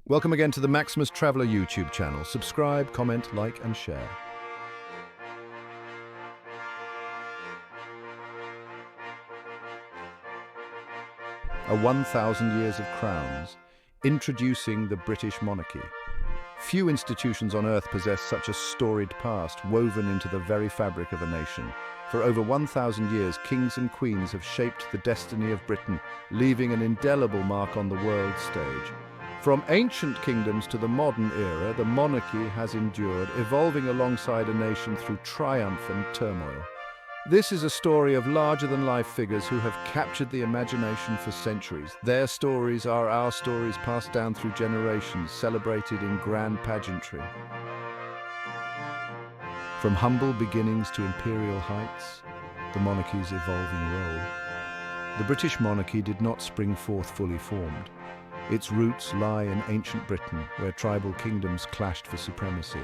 Welcome again to the Maximus Traveller YouTube channel. Subscribe, comment, like and share. A 1,000 years of crowns, introducing the British Monarchy. Few institutions on earth possess such a storied past, woven into the very fabric of a nation. For over 1,000 years, kings and queens have shaped the destiny of Britain, leaving an indelible mark on the world stage. From ancient kingdoms to the modern era, the monarchy has endured, evolving alongside a nation through triumph and turmoil. This is a story of larger-than-life figures who have captured the imagination for centuries. Their stories are our stories, passed down through generations, celebrated in grand pageantry. From humble beginnings to imperial heights, the monarchy's evolving role. The British monarchy did not spring forth fully formed. Its roots lie in ancient Britain, where tribal kingdoms clashed for supremacy.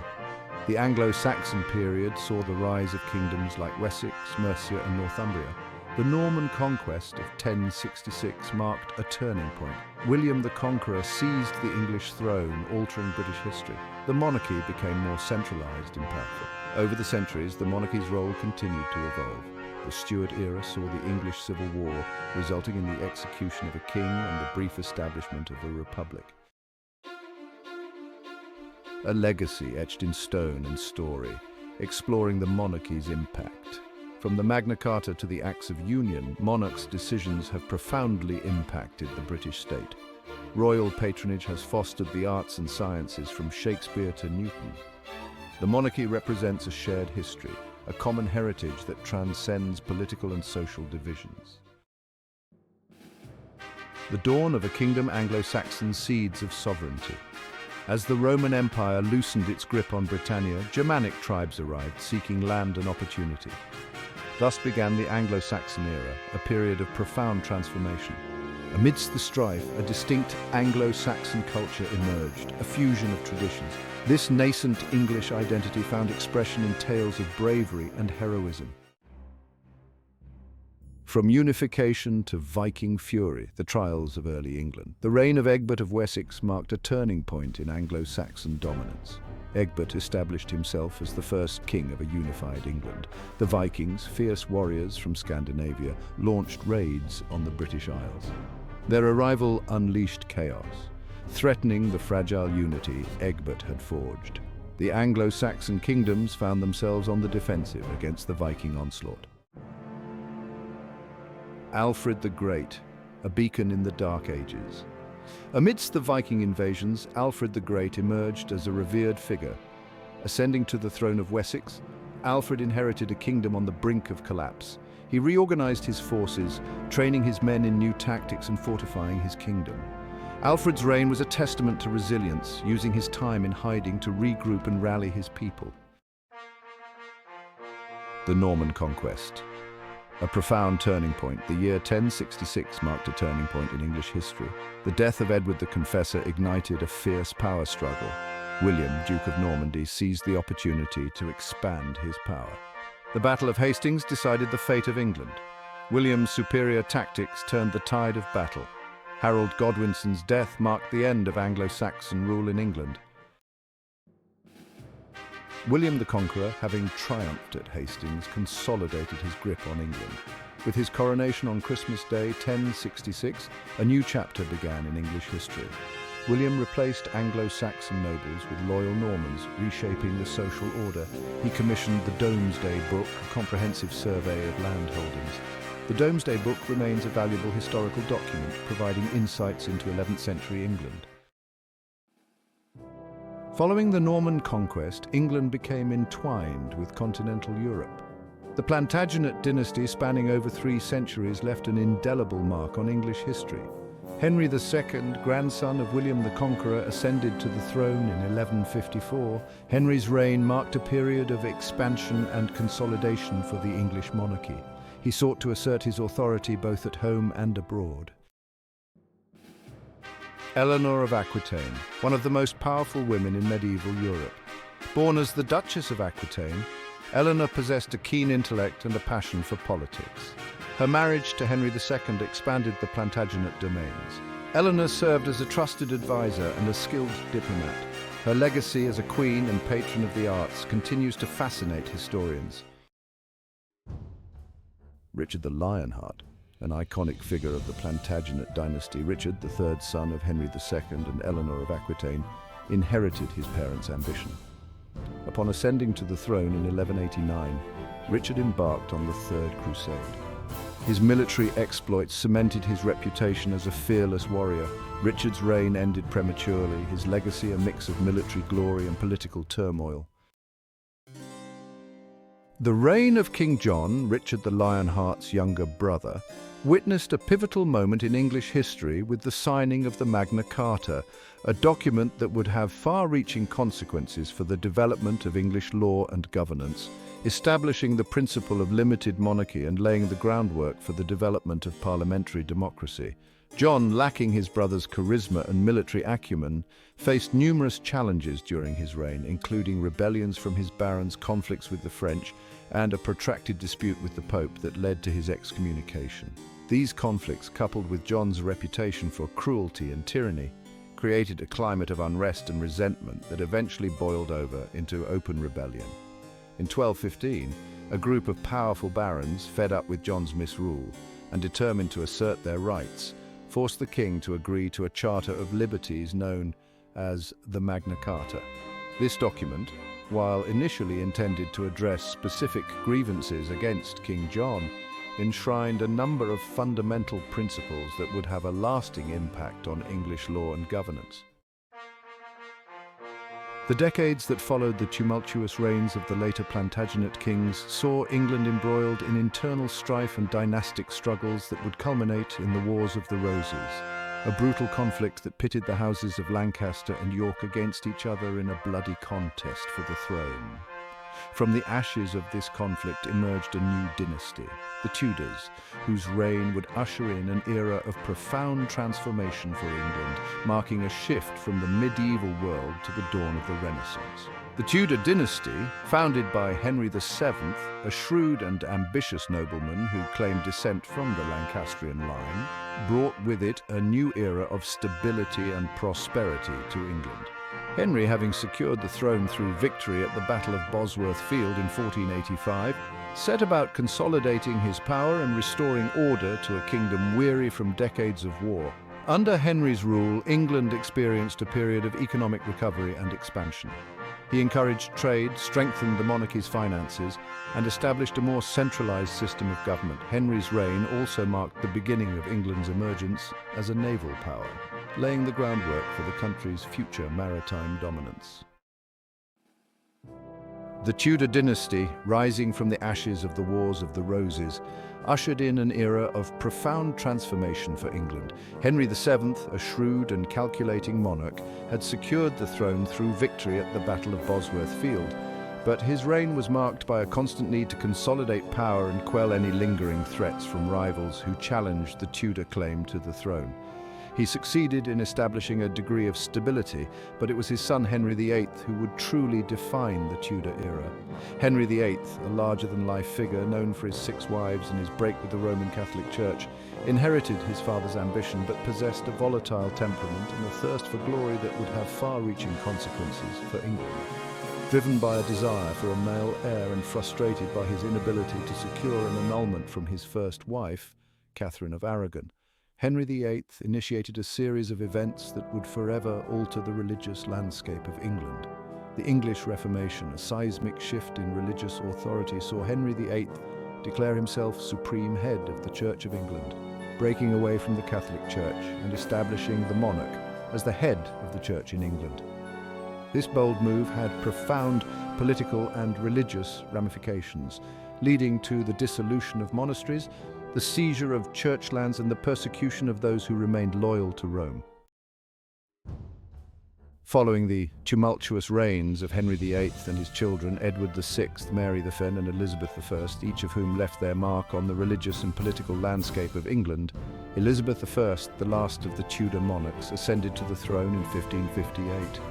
The Anglo-Saxon period saw the rise of kingdoms like Wessex, Mercia and Northumbria. The Norman Conquest of 1066 marked a turning point. William the Conqueror seized the English throne, altering British history. The monarchy became more centralised and powerful. Over the centuries, the monarchy's role continued to evolve. The Stuart era saw the English Civil War, resulting in the execution of a king and the brief establishment of a republic. A legacy etched in stone and story, exploring the monarchy's impact. From the Magna Carta to the Acts of Union, monarchs' decisions have profoundly impacted the British state. Royal patronage has fostered the arts and sciences from Shakespeare to Newton. The monarchy represents a shared history, a common heritage that transcends political and social divisions. The dawn of a kingdom, Anglo-Saxon seeds of sovereignty. As the Roman Empire loosened its grip on Britannia, Germanic tribes arrived, seeking land and opportunity. Thus began the Anglo-Saxon era, a period of profound transformation. Amidst the strife, a distinct Anglo-Saxon culture emerged, a fusion of traditions. This nascent English identity found expression in tales of bravery and heroism. From unification to Viking fury, the trials of early England. The reign of Egbert of Wessex marked a turning point in Anglo-Saxon dominance. Egbert established himself as the first king of a unified England. The Vikings, fierce warriors from Scandinavia, launched raids on the British Isles. Their arrival unleashed chaos, threatening the fragile unity Egbert had forged. The Anglo-Saxon kingdoms found themselves on the defensive against the Viking onslaught. Alfred the Great, a beacon in the Dark Ages. Amidst the Viking invasions, Alfred the Great emerged as a revered figure. Ascending to the throne of Wessex, Alfred inherited a kingdom on the brink of collapse. He reorganized his forces, training his men in new tactics and fortifying his kingdom. Alfred's reign was a testament to resilience, using his time in hiding to regroup and rally his people. The Norman Conquest. A profound turning point, the year 1066 marked a turning point in English history. The death of Edward the Confessor ignited a fierce power struggle. William, Duke of Normandy, seized the opportunity to expand his power. The Battle of Hastings decided the fate of England. William's superior tactics turned the tide of battle. Harold Godwinson's death marked the end of Anglo-Saxon rule in England. William the Conqueror, having triumphed at Hastings, consolidated his grip on England. With his coronation on Christmas Day 1066, a new chapter began in English history. William replaced Anglo-Saxon nobles with loyal Normans, reshaping the social order. He commissioned the Domesday Book, a comprehensive survey of land holdings. The Domesday Book remains a valuable historical document, providing insights into 11th century England. Following the Norman Conquest, England became entwined with continental Europe. The Plantagenet dynasty, spanning over 3 centuries, left an indelible mark on English history. Henry II, grandson of William the Conqueror, ascended to the throne in 1154. Henry's reign marked a period of expansion and consolidation for the English monarchy. He sought to assert his authority both at home and abroad. Eleanor of Aquitaine, one of the most powerful women in medieval Europe. Born as the Duchess of Aquitaine, Eleanor possessed a keen intellect and a passion for politics. Her marriage to Henry II expanded the Plantagenet domains. Eleanor served as a trusted advisor and a skilled diplomat. Her legacy as a queen and patron of the arts continues to fascinate historians. Richard the Lionheart, an iconic figure of the Plantagenet dynasty. Richard, the third son of Henry II and Eleanor of Aquitaine, inherited his parents' ambition. Upon ascending to the throne in 1189, Richard embarked on the Third Crusade. His military exploits cemented his reputation as a fearless warrior. Richard's reign ended prematurely, his legacy a mix of military glory and political turmoil. The reign of King John, Richard the Lionheart's younger brother, witnessed a pivotal moment in English history with the signing of the Magna Carta, a document that would have far-reaching consequences for the development of English law and governance, establishing the principle of limited monarchy and laying the groundwork for the development of parliamentary democracy. John, lacking his brother's charisma and military acumen, faced numerous challenges during his reign, including rebellions from his barons, conflicts with the French, and a protracted dispute with the Pope that led to his excommunication. These conflicts, coupled with John's reputation for cruelty and tyranny, created a climate of unrest and resentment that eventually boiled over into open rebellion. In 1215, a group of powerful barons, fed up with John's misrule and determined to assert their rights, forced the king to agree to a charter of liberties known as the Magna Carta. This document, while initially intended to address specific grievances against King John, enshrined a number of fundamental principles that would have a lasting impact on English law and governance. The decades that followed the tumultuous reigns of the later Plantagenet kings saw England embroiled in internal strife and dynastic struggles that would culminate in the Wars of the Roses, a brutal conflict that pitted the houses of Lancaster and York against each other in a bloody contest for the throne. From the ashes of this conflict emerged a new dynasty, the Tudors, whose reign would usher in an era of profound transformation for England, marking a shift from the medieval world to the dawn of the Renaissance. The Tudor dynasty, founded by Henry VII, a shrewd and ambitious nobleman who claimed descent from the Lancastrian line, brought with it a new era of stability and prosperity to England. Henry, having secured the throne through victory at the Battle of Bosworth Field in 1485, set about consolidating his power and restoring order to a kingdom weary from decades of war. Under Henry's rule, England experienced a period of economic recovery and expansion. He encouraged trade, strengthened the monarchy's finances, and established a more centralized system of government. Henry's reign also marked the beginning of England's emergence as a naval power, laying the groundwork for the country's future maritime dominance. The Tudor dynasty, rising from the ashes of the Wars of the Roses, ushered in an era of profound transformation for England. Henry VII, a shrewd and calculating monarch, had secured the throne through victory at the Battle of Bosworth Field, but his reign was marked by a constant need to consolidate power and quell any lingering threats from rivals who challenged the Tudor claim to the throne. He succeeded in establishing a degree of stability, but it was his son Henry VIII who would truly define the Tudor era. Henry VIII, a larger-than-life figure known for his 6 wives and his break with the Roman Catholic Church, inherited his father's ambition but possessed a volatile temperament and a thirst for glory that would have far-reaching consequences for England. Driven by a desire for a male heir and frustrated by his inability to secure an annulment from his first wife, Catherine of Aragon, Henry VIII initiated a series of events that would forever alter the religious landscape of England. The English Reformation, a seismic shift in religious authority, saw Henry VIII declare himself supreme head of the Church of England, breaking away from the Catholic Church and establishing the monarch as the head of the Church in England. This bold move had profound political and religious ramifications, leading to the dissolution of monasteries, the seizure of church lands, and the persecution of those who remained loyal to Rome. Following the tumultuous reigns of Henry VIII and his children, Edward VI, Mary V, and Elizabeth I, each of whom left their mark on the religious and political landscape of England, Elizabeth I, the last of the Tudor monarchs, ascended to the throne in 1558.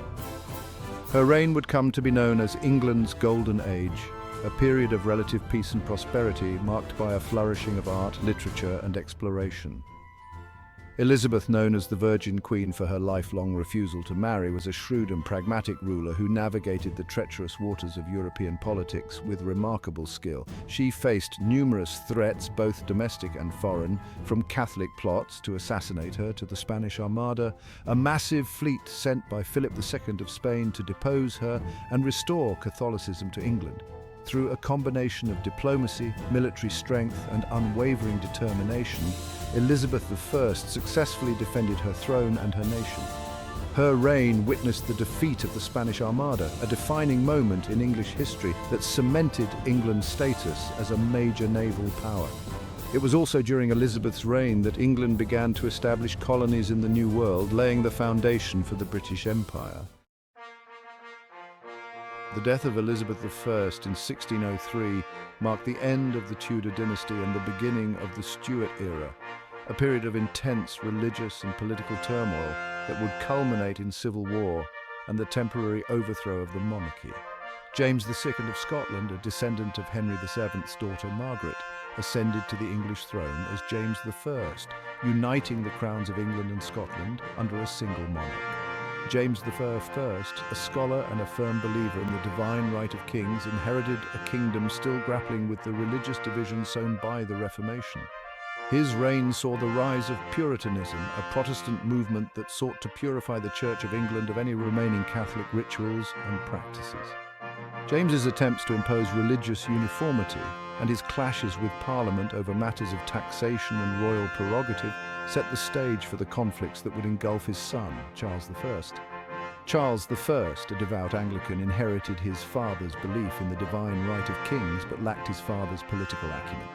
Her reign would come to be known as England's Golden Age, a period of relative peace and prosperity marked by a flourishing of art, literature, and exploration. Elizabeth, known as the Virgin Queen for her lifelong refusal to marry, was a shrewd and pragmatic ruler who navigated the treacherous waters of European politics with remarkable skill. She faced numerous threats, both domestic and foreign, from Catholic plots to assassinate her to the Spanish Armada, a massive fleet sent by Philip II of Spain to depose her and restore Catholicism to England. Through a combination of diplomacy, military strength, and unwavering determination, Elizabeth I successfully defended her throne and her nation. Her reign witnessed the defeat of the Spanish Armada, a defining moment in English history that cemented England's status as a major naval power. It was also during Elizabeth's reign that England began to establish colonies in the New World, laying the foundation for the British Empire. The death of Elizabeth I in 1603 marked the end of the Tudor dynasty and the beginning of the Stuart era, a period of intense religious and political turmoil that would culminate in civil war and the temporary overthrow of the monarchy. James II of Scotland, a descendant of Henry VII's daughter Margaret, ascended to the English throne as James I, uniting the crowns of England and Scotland under a single monarch. James I, a scholar and a firm believer in the divine right of kings, inherited a kingdom still grappling with the religious division sown by the Reformation. His reign saw the rise of Puritanism, a Protestant movement that sought to purify the Church of England of any remaining Catholic rituals and practices. James's attempts to impose religious uniformity and his clashes with Parliament over matters of taxation and royal prerogative set the stage for the conflicts that would engulf his son, Charles I. Charles I, a devout Anglican, inherited his father's belief in the divine right of kings but lacked his father's political acumen.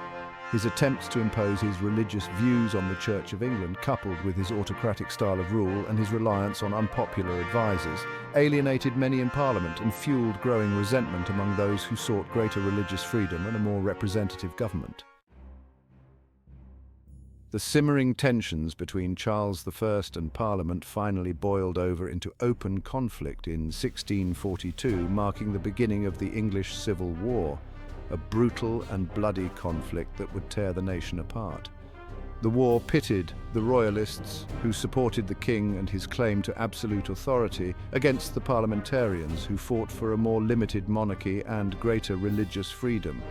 His attempts to impose his religious views on the Church of England, coupled with his autocratic style of rule and his reliance on unpopular advisors, alienated many in Parliament and fueled growing resentment among those who sought greater religious freedom and a more representative government. The simmering tensions between Charles I and Parliament finally boiled over into open conflict in 1642, marking the beginning of the English Civil War, a brutal and bloody conflict that would tear the nation apart. The war pitted the royalists, who supported the king and his claim to absolute authority, against the parliamentarians, who fought for a more limited monarchy and greater religious freedom.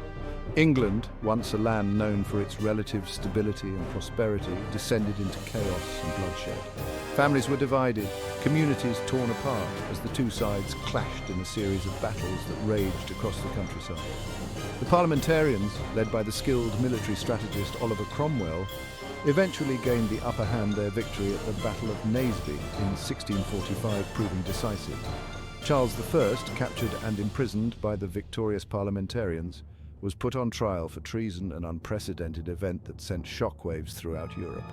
England, once a land known for its relative stability and prosperity, descended into chaos and bloodshed. Families were divided, communities torn apart as the two sides clashed in a series of battles that raged across the countryside. The parliamentarians, led by the skilled military strategist Oliver Cromwell, eventually gained the upper hand, their victory at the Battle of Naseby in 1645 proving decisive. Charles I, captured and imprisoned by the victorious parliamentarians, was put on trial for treason, an unprecedented event that sent shockwaves throughout Europe.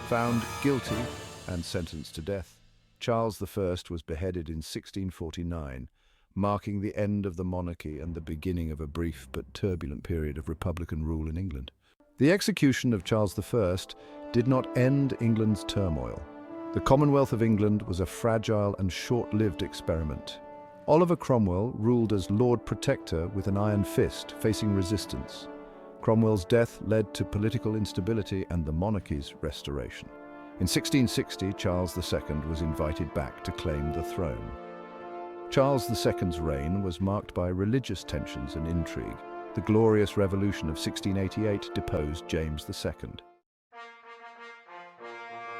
Found guilty and sentenced to death, Charles I was beheaded in 1649, marking the end of the monarchy and the beginning of a brief but turbulent period of republican rule in England. The execution of Charles I did not end England's turmoil. The Commonwealth of England was a fragile and short-lived experiment. Oliver Cromwell ruled as Lord Protector with an iron fist, facing resistance. Cromwell's death led to political instability and the monarchy's restoration. In 1660, Charles II was invited back to claim the throne. Charles II's reign was marked by religious tensions and intrigue. The Glorious Revolution of 1688 deposed James II.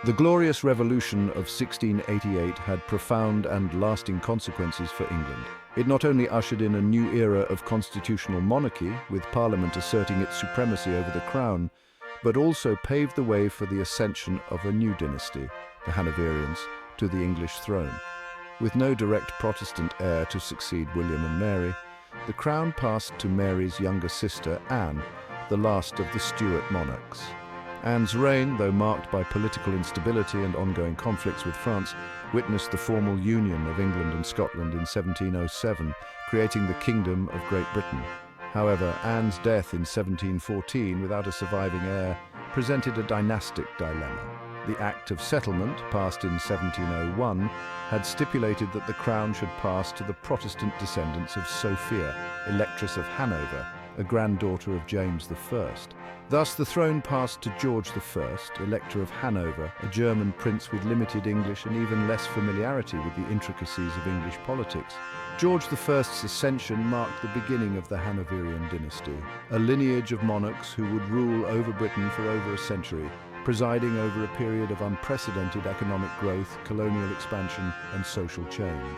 The Glorious Revolution of 1688 had profound and lasting consequences for England. It not only ushered in a new era of constitutional monarchy, with Parliament asserting its supremacy over the crown, but also paved the way for the ascension of a new dynasty, the Hanoverians, to the English throne. With no direct Protestant heir to succeed William and Mary, the crown passed to Mary's younger sister, Anne, the last of the Stuart monarchs. Anne's reign, though marked by political instability and ongoing conflicts with France, witnessed the formal union of England and Scotland in 1707, creating the Kingdom of Great Britain. However, Anne's death in 1714 without a surviving heir presented a dynastic dilemma. The Act of Settlement, passed in 1701, had stipulated that the crown should pass to the Protestant descendants of Sophia, Electress of Hanover, a granddaughter of James I. Thus, the throne passed to George I, Elector of Hanover, a German prince with limited English and even less familiarity with the intricacies of English politics. George I's ascension marked the beginning of the Hanoverian dynasty, a lineage of monarchs who would rule over Britain for over a century, presiding over a period of unprecedented economic growth, colonial expansion, and social change.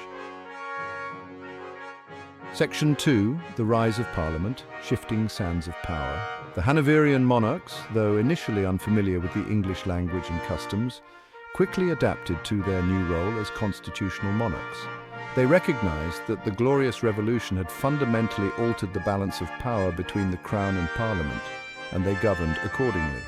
Section 2, the rise of Parliament, shifting sands of power. The Hanoverian monarchs, though initially unfamiliar with the English language and customs, quickly adapted to their new role as constitutional monarchs. They recognized that the Glorious Revolution had fundamentally altered the balance of power between the Crown and Parliament, and they governed accordingly.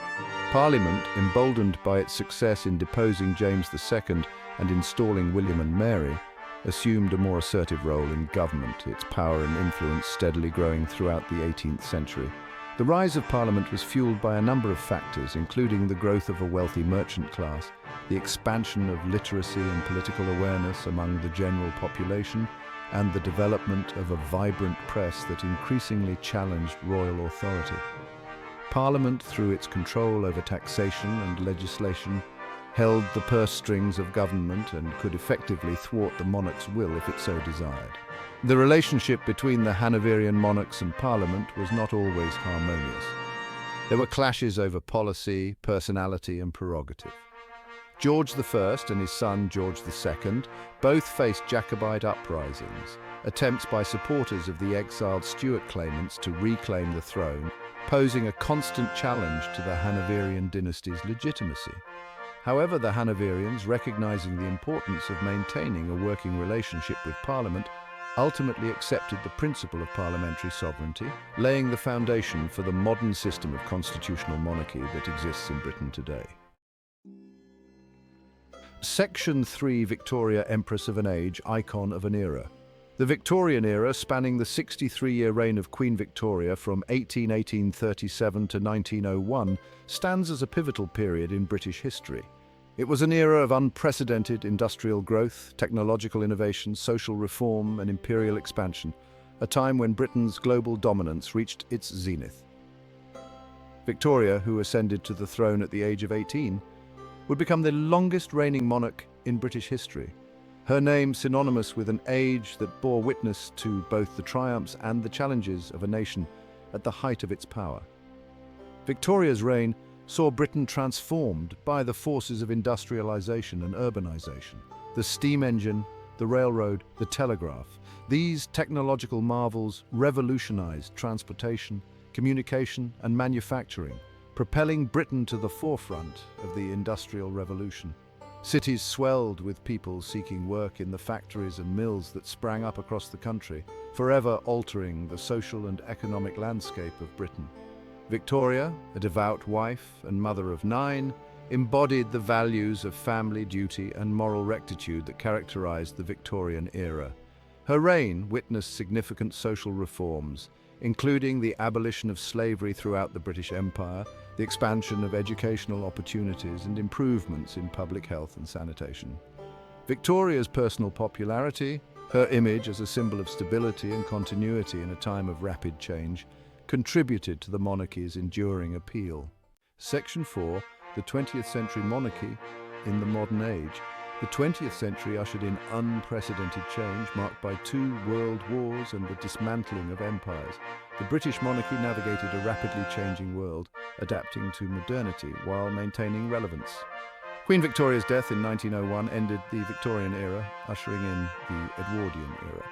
Parliament, emboldened by its success in deposing James II and installing William and Mary, assumed a more assertive role in government, its power and influence steadily growing throughout the 18th century. The rise of Parliament was fueled by a number of factors, including the growth of a wealthy merchant class, the expansion of literacy and political awareness among the general population, and the development of a vibrant press that increasingly challenged royal authority. Parliament, through its control over taxation and legislation, held the purse strings of government and could effectively thwart the monarch's will if it so desired. The relationship between the Hanoverian monarchs and Parliament was not always harmonious. There were clashes over policy, personality, and prerogative. George I and his son George II both faced Jacobite uprisings, attempts by supporters of the exiled Stuart claimants to reclaim the throne, posing a constant challenge to the Hanoverian dynasty's legitimacy. However, the Hanoverians, recognizing the importance of maintaining a working relationship with Parliament, ultimately accepted the principle of parliamentary sovereignty, laying the foundation for the modern system of constitutional monarchy that exists in Britain today. Section 3, Victoria, Empress of an Age, Icon of an Era. The Victorian era, spanning the 63-year reign of Queen Victoria from 1837 to 1901, stands as a pivotal period in British history. It was an era of unprecedented industrial growth, technological innovation, social reform, and imperial expansion, a time when Britain's global dominance reached its zenith. Victoria, who ascended to the throne at the age of 18, would become the longest reigning monarch in British history. Her name synonymous with an age that bore witness to both the triumphs and the challenges of a nation at the height of its power. Victoria's reign saw Britain transformed by the forces of industrialization and urbanization. The steam engine, the railroad, the telegraph, these technological marvels revolutionized transportation, communication, and manufacturing, propelling Britain to the forefront of the Industrial Revolution. Cities swelled with people seeking work in the factories and mills that sprang up across the country, forever altering the social and economic landscape of Britain. Victoria, a devout wife and mother of 9, embodied the values of family duty and moral rectitude that characterized the Victorian era. Her reign witnessed significant social reforms, including the abolition of slavery throughout the British Empire, the expansion of educational opportunities, and improvements in public health and sanitation. Victoria's personal popularity, her image as a symbol of stability and continuity in a time of rapid change, contributed to the monarchy's enduring appeal. Section 4, the 20th century monarchy in the modern age. The 20th century ushered in unprecedented change, marked by 2 world wars and the dismantling of empires. The British monarchy navigated a rapidly changing world, adapting to modernity while maintaining relevance. Queen Victoria's death in 1901 ended the Victorian era, ushering in the Edwardian era.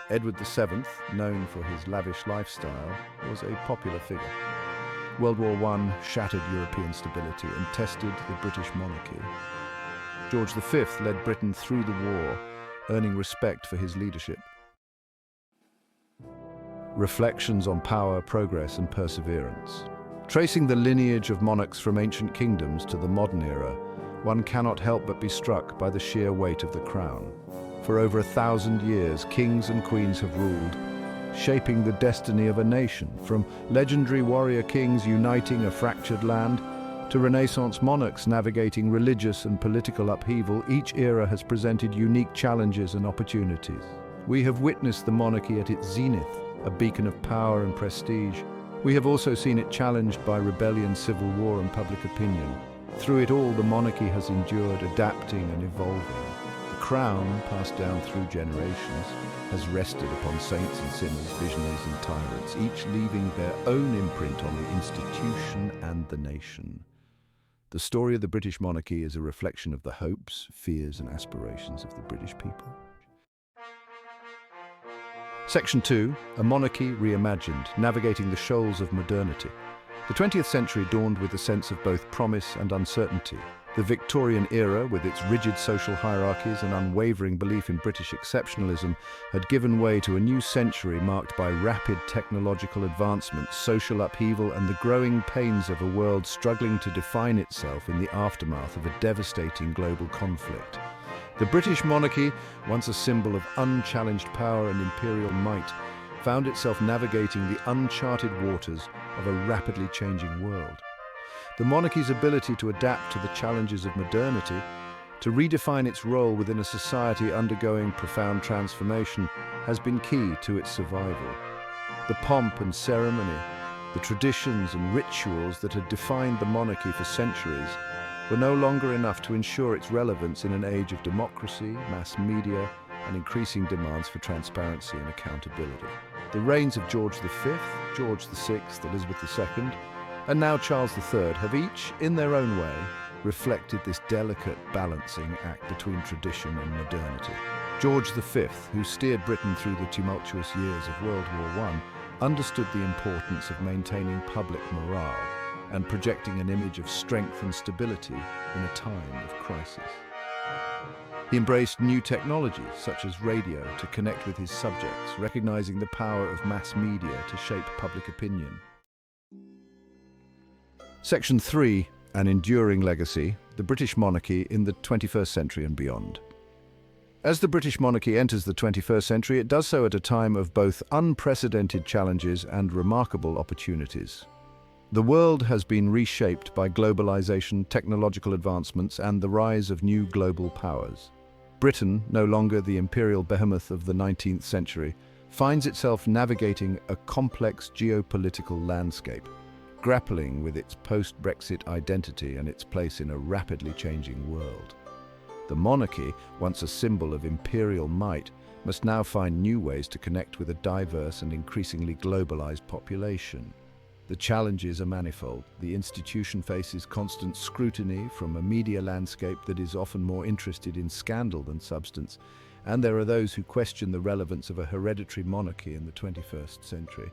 Edward VII, known for his lavish lifestyle, was a popular figure. World War I shattered European stability and tested the British monarchy. George V led Britain through the war, earning respect for his leadership. Reflections on power, progress, and perseverance. Tracing the lineage of monarchs from ancient kingdoms to the modern era, one cannot help but be struck by the sheer weight of the crown. For over 1,000 years, kings and queens have ruled, shaping the destiny of a nation, from legendary warrior kings uniting a fractured land to Renaissance monarchs navigating religious and political upheaval. Each era has presented unique challenges and opportunities. We have witnessed the monarchy at its zenith, a beacon of power and prestige, we have also seen it challenged by rebellion, civil war, and public opinion. Through it all, the monarchy has endured, adapting and evolving. The crown, passed down through generations, has rested upon saints and sinners, visionaries and tyrants, each leaving their own imprint on the institution and the nation. The story of the British monarchy is a reflection of the hopes, fears and aspirations of the British people. Section 2, A Monarchy Reimagined, Navigating the Shoals of Modernity. The 20th century dawned with a sense of both promise and uncertainty. The Victorian era, with its rigid social hierarchies and unwavering belief in British exceptionalism, had given way to a new century marked by rapid technological advancements, social upheaval, and the growing pains of a world struggling to define itself in the aftermath of a devastating global conflict. The British monarchy, once a symbol of unchallenged power and imperial might, found itself navigating the uncharted waters of a rapidly changing world. The monarchy's ability to adapt to the challenges of modernity, to redefine its role within a society undergoing profound transformation, has been key to its survival. The pomp and ceremony, the traditions and rituals that had defined the monarchy for centuries, were no longer enough to ensure its relevance in an age of democracy, mass media, and increasing demands for transparency and accountability. The reigns of George V, George VI, Elizabeth II, and now Charles III have each, in their own way, reflected this delicate balancing act between tradition and modernity. George V, who steered Britain through the tumultuous years of World War I, understood the importance of maintaining public morale and projecting an image of strength and stability in a time of crisis. He embraced new technologies, such as radio, to connect with his subjects, recognizing the power of mass media to shape public opinion. Section 3, An Enduring Legacy, the British monarchy in the 21st century and beyond. As the British monarchy enters the 21st century, it does so at a time of both unprecedented challenges and remarkable opportunities. The world has been reshaped by globalization, technological advancements, and the rise of new global powers. Britain, no longer the imperial behemoth of the 19th century, finds itself navigating a complex geopolitical landscape, grappling with its post-Brexit identity and its place in a rapidly changing world. The monarchy, once a symbol of imperial might, must now find new ways to connect with a diverse and increasingly globalized population. The challenges are manifold. The institution faces constant scrutiny from a media landscape that is often more interested in scandal than substance, and there are those who question the relevance of a hereditary monarchy in the 21st century.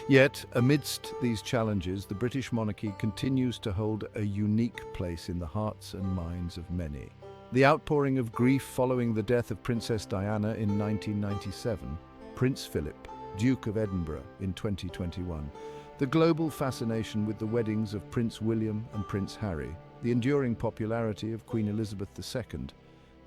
Yet, amidst these challenges, the British monarchy continues to hold a unique place in the hearts and minds of many. The outpouring of grief following the death of Princess Diana in 1997, Prince Philip, Duke of Edinburgh in 2021, the global fascination with the weddings of Prince William and Prince Harry, the enduring popularity of Queen Elizabeth II,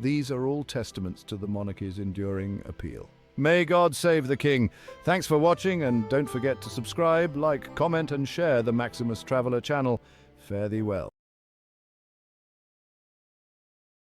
these are all testaments to the monarchy's enduring appeal. May God save the King! Thanks for watching, and don't forget to subscribe, like, comment and share the Maximus Traveller channel. Fare thee well.